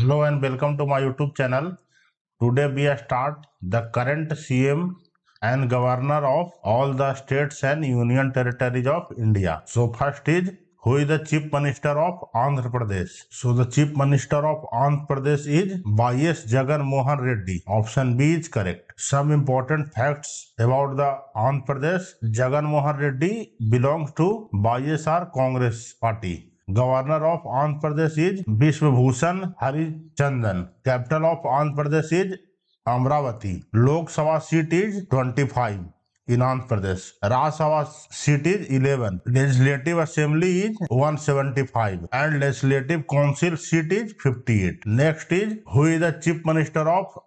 Hello and welcome to my YouTube channel. Today we start the current CM and governor of all the states and union territories of India. So first is who is the Chief Minister of Andhra Pradesh? So the Chief Minister of Andhra Pradesh is Y.S. Jagan Mohan Reddy. Option B is correct. Some important facts about the Andhra Pradesh. Jagan Mohan Reddy belongs to YSR Congress party. Governor of Andhra Pradesh is Vishwabhushan Harichandan. Capital of Andhra Pradesh is Amravati. Lok Sabha seat is 25 in Andhra Pradesh. Rajya Sabha seat is 11. Legislative Assembly is 175 and Legislative Council seat is 58. Next is who is the Chief Minister of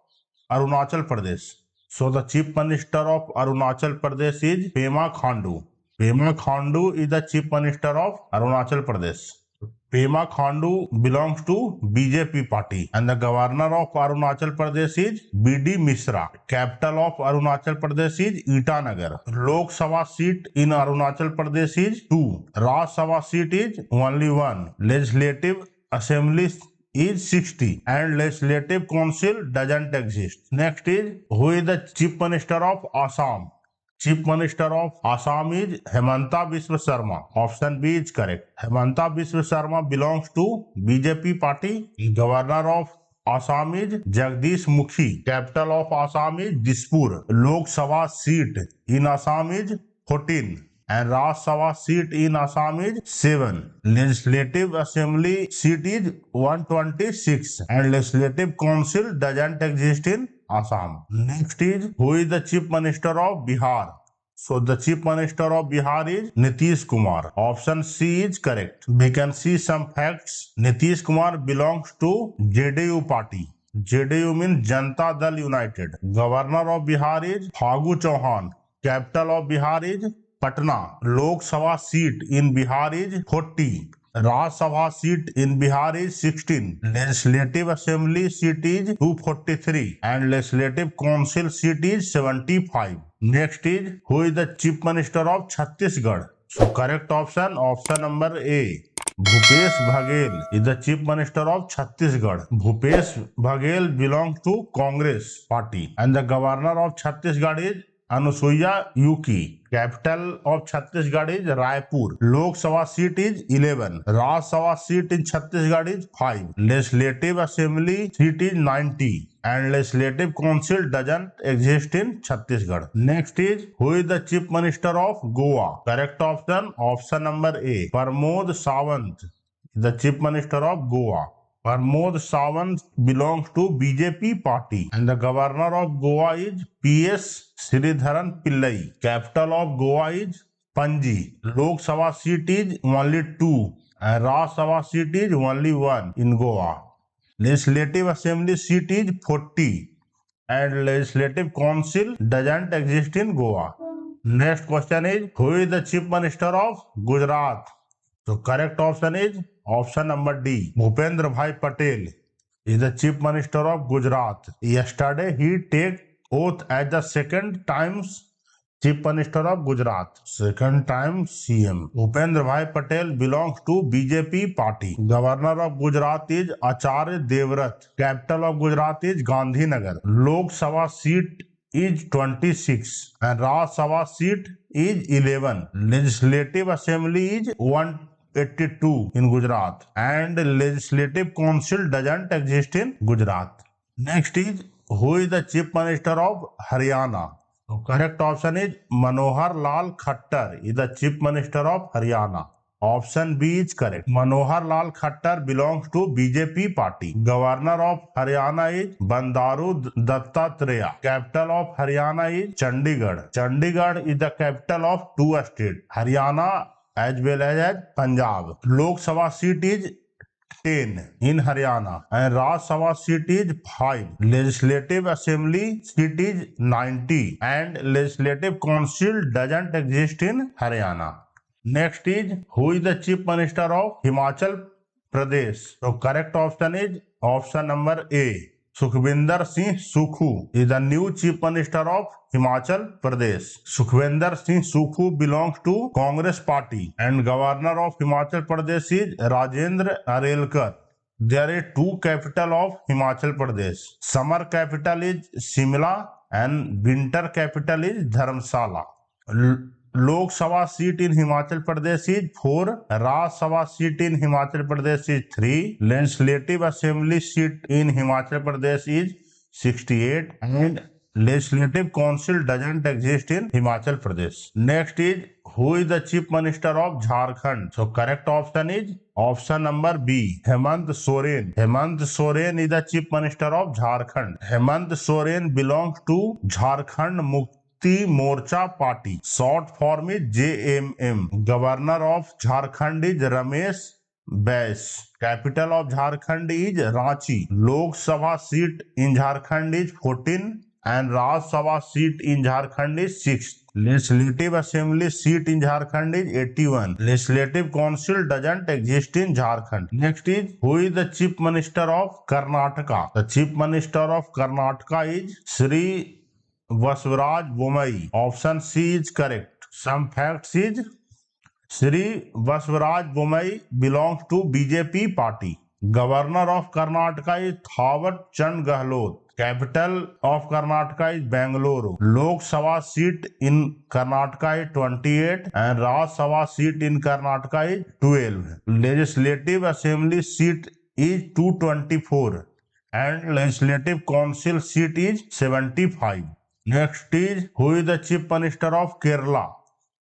Arunachal Pradesh? So the Chief Minister of Arunachal Pradesh is Pema Khandu. Pema Khandu is the Chief Minister of Arunachal Pradesh. Pema Khandu belongs to BJP party and the governor of Arunachal Pradesh is B.D. Mishra. Capital of Arunachal Pradesh is Itanagar. Lok Sabha seat in Arunachal Pradesh is 2. Rajya Sabha seat is only 1. Legislative Assembly is 60 and Legislative Council doesn't exist. Next is who is the Chief Minister of Assam? Chief Minister of Assam is Hemanta Biswa Sarma. Option B is correct. Hemanta Biswa Sarma belongs to BJP party. Governor of Assam is Jagdish Mukhi. Capital of Assam is Dispur. Lok Sabha seat in Assam is 14 and Rajya Sabha seat in Assam is 7. Legislative Assembly seat is 126 and Legislative Council doesn't exist in Assam. Next is who is the Chief Minister of Bihar? So the Chief Minister of Bihar is Nitish Kumar. Option C is correct. We can see some facts. Nitish Kumar belongs to JDU party. JDU means Janata Dal United. Governor of Bihar is Phagu Chauhan. Capital of Bihar is Patna. Lok Sabha seat in Bihar is 40. Rajya Sabha seat in Bihar is 16. Legislative Assembly seat is 243 and Legislative Council seat is 75. Next is who is the Chief Minister of Chhattisgarh? So correct option number A. Bhupesh Baghel is the Chief Minister of Chhattisgarh. Bhupesh Baghel belongs to Congress party and the Governor of Chhattisgarh is Anusuya Uki. Capital of Chhattisgarh is Raipur. Lok Sabha seat is 11. Rajya Sabha seat in Chhattisgarh is 5. Legislative Assembly seat is 90 and Legislative Council doesn't exist in Chhattisgarh. Next is who is the Chief Minister of Goa? Correct option number A. Pramod Sawant, the Chief Minister of Goa. Pramod Sawant belongs to BJP party and the governor of Goa is P.S. Sridharan Pillai. Capital of Goa is Panji. Lok Sabha seat is only 2 and Rajya Sabha seat is only 1 in Goa. Legislative Assembly seat is 40 and Legislative Council doesn't exist in Goa. Next question is who is the Chief Minister of Gujarat? So correct option is option number D. Bhupendra Bhai Patel is the Chief Minister of Gujarat. Yesterday he take oath as the second times Chief Minister of Gujarat. Second time CM. Bhupendra Bhai Patel belongs to BJP party. Governor of Gujarat is Acharya Devrat. Capital of Gujarat is Gandhinagar. Lok Sabha seat is 26 and Rajya Sabha seat is 11. Legislative Assembly is 182 in Gujarat and Legislative Council doesn't exist in Gujarat. Next is who is the Chief Minister of Haryana? So correct option is Manohar Lal Khattar is the Chief Minister of Haryana. Option B is correct. Manohar Lal Khattar belongs to BJP party. Governor of Haryana is Bandaru Dattatreya. Capital of Haryana is Chandigarh. Chandigarh is the capital of two states, Haryana as well as Punjab. Lok Sabha seat is 10 in Haryana and Rajya Sabha seat is 5. Legislative Assembly seat is 90 and Legislative Council doesn't exist in Haryana. Next is who is the Chief Minister of Himachal Pradesh? So correct option is option number A. Sukhvinder Singh Sukhu is the new Chief Minister of Himachal Pradesh. Sukhvinder Singh Sukhu belongs to Congress party and Governor of Himachal Pradesh is Rajendra Arelkar. There are two capital of Himachal Pradesh. Summer capital is Shimla and winter capital is Dharamsala. Lok Sabha seat in Himachal Pradesh is 4. Raj Sabha seat in Himachal Pradesh is 3. Legislative Assembly seat in Himachal Pradesh is 68. And Legislative Council doesn't exist in Himachal Pradesh. Next is, who is the Chief Minister of Jharkhand? So correct option is option number B, Hemant Soren. Hemant Soren is the Chief Minister of Jharkhand. Hemant Soren belongs to Jharkhand Mukti Morcha Party. Short form is JMM. Governor of Jharkhand is Ramesh Bais. Capital of Jharkhand is Ranchi. Lok Sabha seat in Jharkhand is 14 and Raj Sabha seat in Jharkhand is 6. Legislative Assembly seat in Jharkhand is 81. Legislative Council doesn't exist in Jharkhand. Next is, who is the Chief Minister of Karnataka? The Chief Minister of Karnataka is Sri Vaswaraj Bommai. Option C is correct. Some facts is, Sri Vaswaraj Bommai belongs to BJP party. Governor of Karnataka is Thawar Chand Gehlot. Capital of Karnataka is Bangalore. Lok Sabha seat in Karnataka is 28 and Raj Sabha seat in Karnataka is 12. Legislative Assembly seat is 224 and Legislative Council seat is 75. Next is, who is the Chief Minister of Kerala?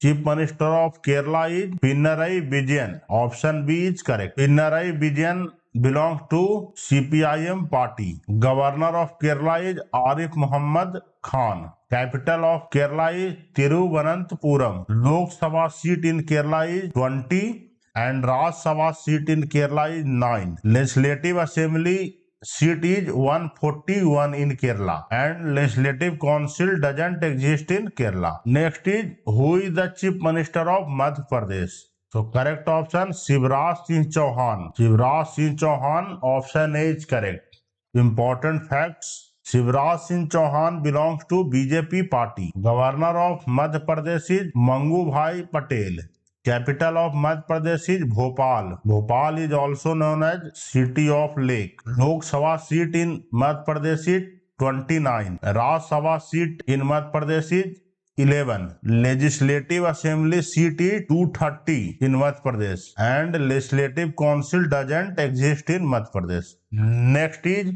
Chief Minister of Kerala is Pinarayi Vijayan. Option B is correct. Pinarayi Vijayan belongs to CPIM party. Governor of Kerala is Arif Muhammad Khan. Capital of Kerala is Thiruvananthapuram. Lok Sabha seat in Kerala is 20 and Raj Sabha seat in Kerala is 9. Legislative Assembly seat is 141 in Kerala and Legislative Council doesn't exist in Kerala. Next is, who is the Chief Minister of Madhya Pradesh? So correct option, Shivraj Singh Chauhan. Shivraj Singh Chauhan, option A is correct. Important facts, Shivraj Singh Chauhan belongs to BJP party. Governor of Madhya Pradesh is Mangu Bhai Patel. Capital of Madhya Pradesh is Bhopal. Bhopal is also known as City of Lake. Lok Sabha seat in Madhya Pradesh is 29. Raj Sabha seat in Madhya Pradesh is 11. Legislative Assembly seat is 230 in Madhya Pradesh and Legislative Council doesn't exist in Madhya Pradesh. Next is,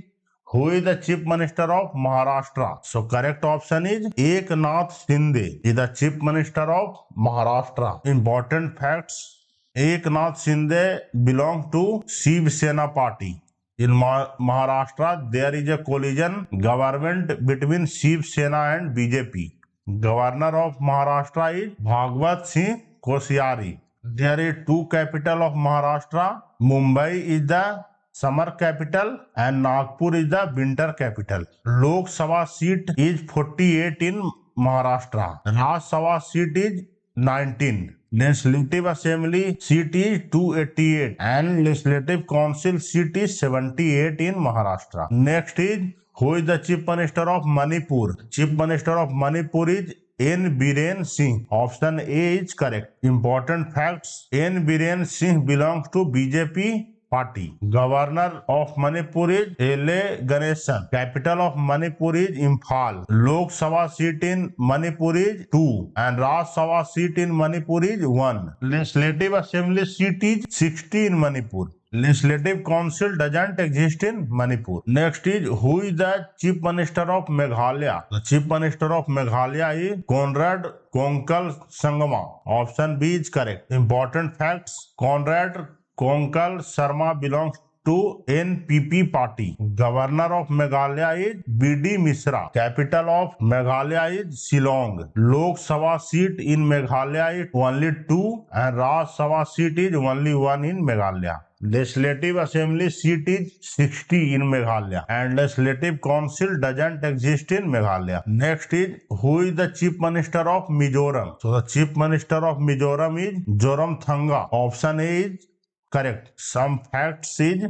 who is the Chief Minister of Maharashtra? So correct option is Eknath Shinde is the Chief Minister of Maharashtra. Important facts, Eknath Shinde belongs to Shiv Sena party. In Maharashtra, there is a coalition government between Shiv Sena and BJP. Governor of Maharashtra is Bhagwat Singh Koshyari. There is two capital of Maharashtra. Mumbai is the summer capital and Nagpur is the winter capital. Lok Sabha seat is 48 in Maharashtra. Raj Sabha seat is 19. Legislative Assembly seat is 288 and Legislative Council seat is 78 in Maharashtra. Next is, who is the Chief Minister of Manipur? Chief Minister of Manipur is N. Biren Singh. Option A is correct. Important facts, N. Biren Singh belongs to BJP party. Governor of Manipur is L.A. Ganesan. Capital of Manipur is Imphal. Lok Sabha seat in Manipur is 2 and Raj Sabha seat in Manipur is 1. Legislative Assembly seat is 60 in Manipur. Legislative Council doesn't exist in Manipur. Next is, who is the Chief Minister of Meghalaya? The Chief Minister of Meghalaya is Conrad Konkal Sangma. Option B is correct. Important facts, Conrad Konkal Sharma belongs to NPP party. Governor of Meghalaya is B.D. Mishra. Capital of Meghalaya is Shillong. Lok Sabha seat in Meghalaya is only 2 and Raj Sabha seat is only 1 in Meghalaya. Legislative Assembly seat is 60 in Meghalaya and Legislative Council doesn't exist in Meghalaya. Next is, who is the Chief Minister of Mizoram? So the Chief Minister of Mizoram is Zoramthanga. Option A is correct. Some facts is,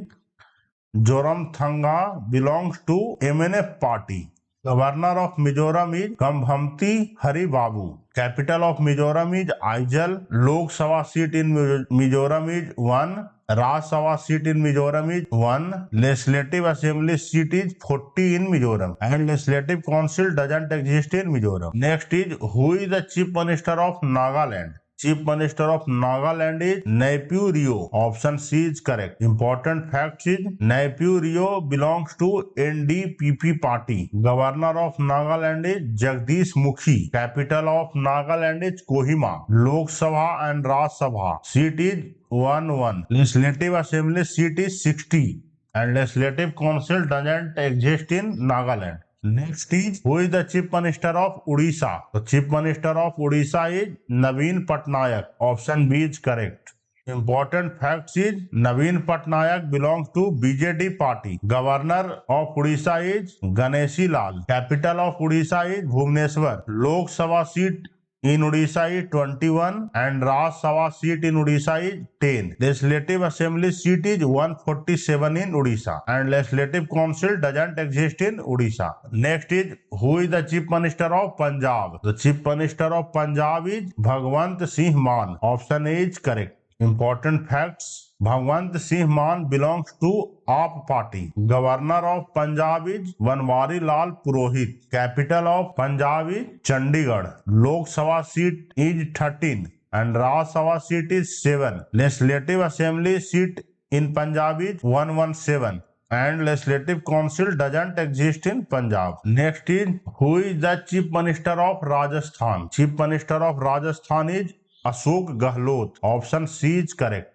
Zoramthanga belongs to MNF party. Governor of Mizoram is Kambhamti Hari Babu. Capital of Mizoram is Aizawl. Lok Sabha seat in Mizoram is 1. Rajya Sabha seat in Mizoram is 1. Legislative Assembly seat is 40 in Mizoram. And Legislative Council doesn't exist in Mizoram. Next is, who is the Chief Minister of Nagaland? Chief Minister of Nagaland is Naypyidaw Rio. Option C is correct. Important facts is Naypyidaw Rio belongs to NDPP party. Governor of Nagaland is Jagdish Mukhi. Capital of Nagaland is Kohima. Lok Sabha and Rajya Sabha seat is 1-1. Legislative Assembly seat is 60. And Legislative Council doesn't exist in Nagaland. Next is, who is the Chief Minister of Odisha? The Chief Minister of Odisha is Naveen Patnaik. Option B is correct. Important facts is Naveen Patnaik belongs to BJD party. Governor of Odisha is Ganeshi Lal. Capital of Odisha is Bhubaneswar. Lok Sabha seat in Odisha is 21 and Rajya Sabha seat in Odisha is 10. Legislative Assembly seat is 147 in Odisha and Legislative Council doesn't exist in Odisha. Next is, who is the Chief Minister of Punjab? The Chief Minister of Punjab is Bhagwant Singh Mann. Option A is correct. Important facts. Bhagwant Singh Mann belongs to AAP party. Governor of Punjab is Banwari Lal Purohit. Capital of Punjab is Chandigarh. Lok Sabha seat is 13 and Rajya Sabha seat is 7. Legislative Assembly seat in Punjab is 117. And Legislative Council doesn't exist in Punjab. Next is, who is the Chief Minister of Rajasthan? Chief Minister of Rajasthan is Ashok Gehlot. Option C is correct.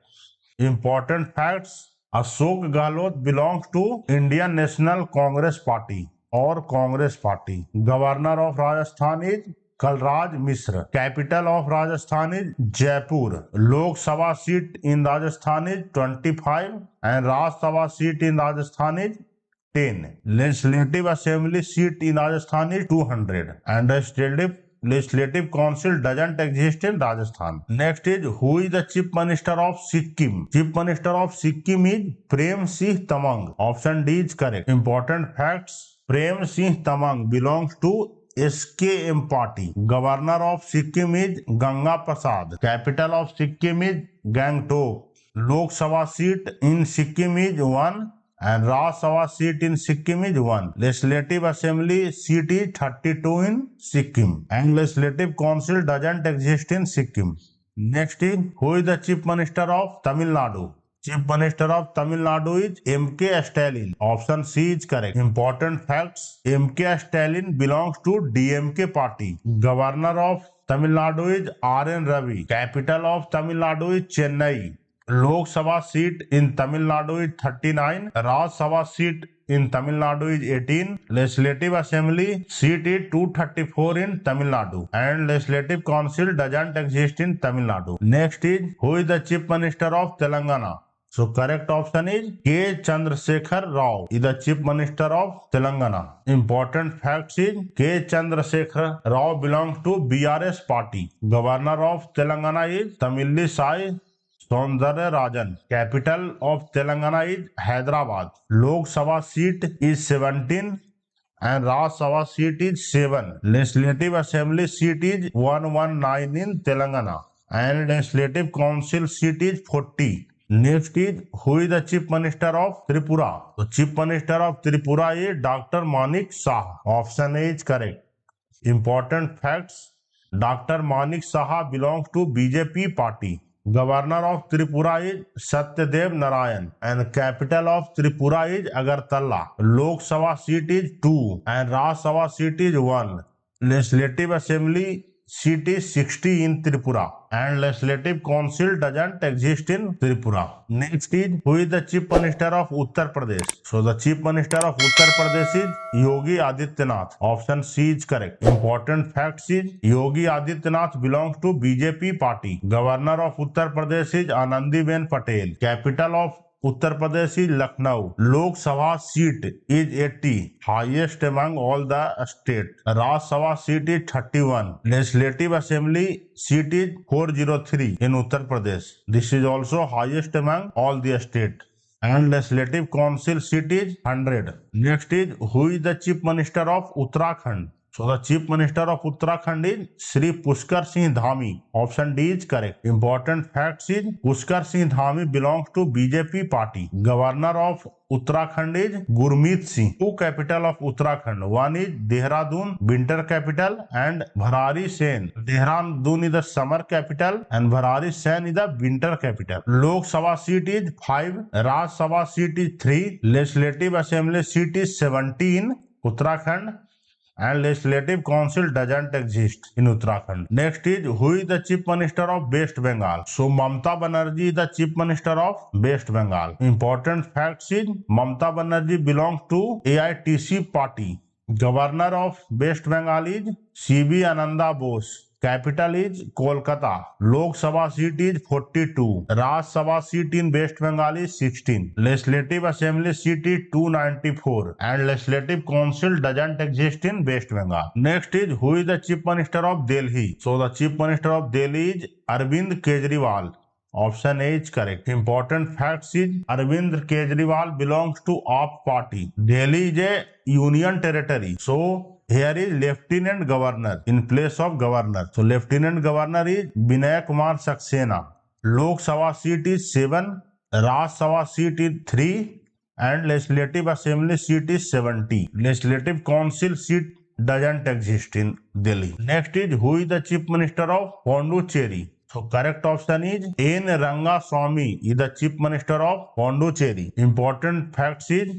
Important facts. Ashok Gehlot belongs to Indian National Congress Party or Congress Party. Governor of Rajasthan is Kalraj Mishra. Capital of Rajasthan is Jaipur. Lok Sabha seat in Rajasthan is 25 and Rajya Sabha seat in Rajasthan is 10. Legislative Assembly seat in Rajasthan is 200 and Legislative Council doesn't exist in Rajasthan. Next is, who is the Chief Minister of Sikkim? Chief Minister of Sikkim is Prem Singh Tamang. Option D is correct. Important facts. Prem Singh Tamang belongs to SKM party. Governor of Sikkim is Ganga Prasad. Capital of Sikkim is Gangtok. Lok Sabha seat in Sikkim is 1 and Rajya Sabha seat in Sikkim is 1. Legislative Assembly seat is 32 in Sikkim and Legislative Council doesn't exist in Sikkim. Next is, who is the Chief Minister of Tamil Nadu? Chief Minister of Tamil Nadu is M.K. Stalin. Option C is correct. Important facts. M.K. Stalin belongs to DMK party. Governor of Tamil Nadu is R.N. Ravi. Capital of Tamil Nadu is Chennai. Lok Sabha seat in Tamil Nadu is 39. Rajya Sabha seat in Tamil Nadu is 18. Legislative Assembly seat is 234 in Tamil Nadu and Legislative Council doesn't exist in Tamil Nadu. Next is, who is the Chief Minister of Telangana? So correct option is K. Chandrasekhar Rao is the Chief Minister of Telangana. Important facts is K. Chandrasekhar Rao belongs to BRS party. Governor of Telangana is Tamili Sai Soundarya Rajan. Capital of Telangana is Hyderabad. Lok Sabha seat is 17 and Rajya Sabha seat is 7. Legislative Assembly seat is 119 in Telangana and Legislative Council seat is 40. Next is, who is the Chief Minister of Tripura? The Chief Minister of Tripura is Dr. Manik Saha. Option A is correct. Important facts. Dr. Manik Saha belongs to BJP party. Governor of Tripura is Satyadev Narayan and capital of Tripura is Agartala. Lok Sabha seat is 2 and Rajya Sabha seat is 1. Legislative Assembly seat is 60 in Tripura and Legislative Council doesn't exist in Tripura. Next is, who is the Chief Minister of Uttar Pradesh? So the Chief Minister of Uttar Pradesh is Yogi Adityanath. Option C is correct. Important facts is Yogi Adityanath belongs to BJP party. Governor of Uttar Pradesh is Anandiben Patel. Capital of Uttar Pradesh is Lucknow. Lok Sabha seat is 80, highest among all the states. Rajya Sabha seat is 31. Legislative Assembly seat is 403 in Uttar Pradesh. This is also highest among all the states. And Legislative Council seat is 100. Next is, who is the Chief Minister of Uttarakhand? So the Chief Minister of Uttarakhand is Shri Pushkar Singh Dhami. Option D is correct. Important facts is Pushkar Singh Dhami belongs to BJP party. Governor of Uttarakhand is Gurmeet Singh. Two capital of Uttarakhand. One is Dehradun, winter capital, and Bharari Sen. Dehradun is the summer capital and Bharari Sen is the winter capital. Lok Sabha seat is 5. Raj Sabha seat is 3. Legislative Assembly seat is 17. Uttarakhand. And legislative council doesn't exist in Uttarakhand. Next is who is the chief minister of West Bengal? So Mamata Banerjee is the chief minister of West Bengal. Important facts is Mamata Banerjee belongs to AITC party. Governor of West Bengal is CB Ananda Bose. Capital is Kolkata. Lok Sabha seat is 42. Raj Sabha seat in West Bengal is 16. Legislative Assembly seat is 294. And Legislative Council doesn't exist in West Bengal. Next is who is the Chief Minister of Delhi? So the Chief Minister of Delhi is Arvind Kejriwal. Option A is correct. Important facts is Arvind Kejriwal belongs to AAP party. Delhi is a union territory. So here is Lieutenant Governor in place of Governor. So Lieutenant Governor is Vinay Kumar Saxena. Lok Sabha seat is 7. Raj Sabha seat is 3. And Legislative Assembly seat is 70. Legislative Council seat doesn't exist in Delhi. Next is who is the Chief Minister of Pondicherry? So correct option is N. Rangaswamy is the Chief Minister of Pondicherry. Important facts is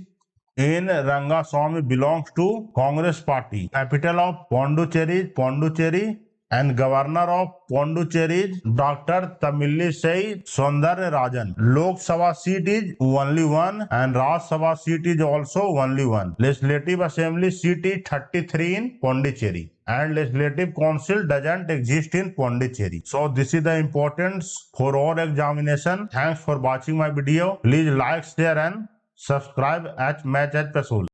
N. Rangaswamy belongs to Congress party. Capital of Pondicherry is Pondicherry and Governor of Pondicherry is Dr. Tamilisai Soundararajan. Lok Sabha seat is only 1 and Raj Sabha seat is also only 1. Legislative Assembly seat is 33 in Pondicherry. And Legislative Council doesn't exist in Pondicherry. So this is the importance for all examination. Thanks for watching my video. Please like, share and subscribe at Match at Pesul.